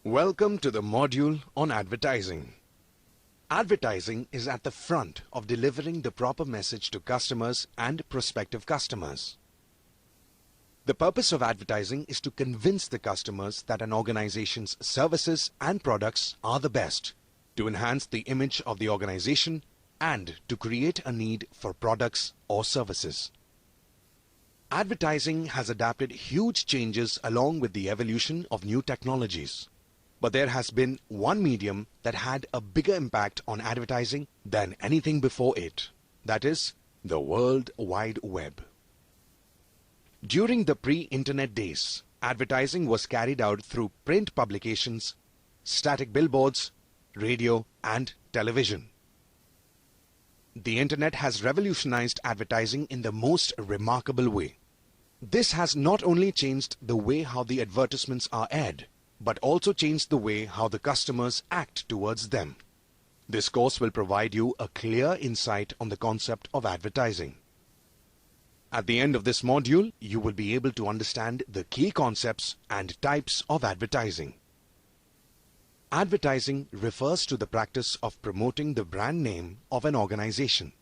Welcome to the module on advertising. Advertising is at the front of delivering the proper message to customers and prospective customers. The purpose of advertising is to convince the customers that an organization's services and products are the best, to enhance the image of the organization, and to create a need for products or services. Advertising has adapted huge changes along with the evolution of new technologies. But there has been one medium that had a bigger impact on advertising than anything before it. That is, the World Wide Web. During the pre-internet days, advertising was carried out through print publications, static billboards, radio, and television. The internet has revolutionized advertising in the most remarkable way. This has not only changed the way how the advertisements are aired, but also changed the way how the customers act towards them. This course will provide you a clear insight on the concept of advertising. At the end of this module, you will be able to understand the key concepts and types of advertising. Advertising refers to the practice of promoting the brand name of an organization.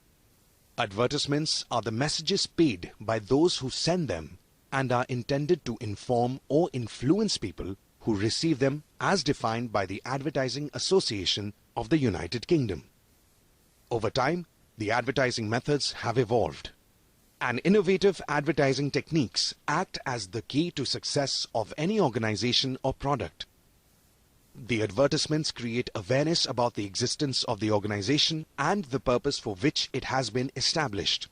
Advertisements are the messages paid by those who send them and are intended to inform or influence people who receive them as defined by the Advertising Association of the United Kingdom. Over time, the advertising methods have evolved, and innovative advertising techniques act as the key to success of any organization or product. The advertisements create awareness about the existence of the organization and the purpose for which it has been established.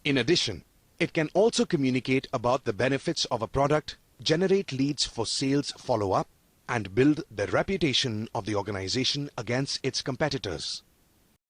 In addition, it can also communicate about the benefits of a product, generate leads for sales follow-up, and build the reputation of the organization against its competitors.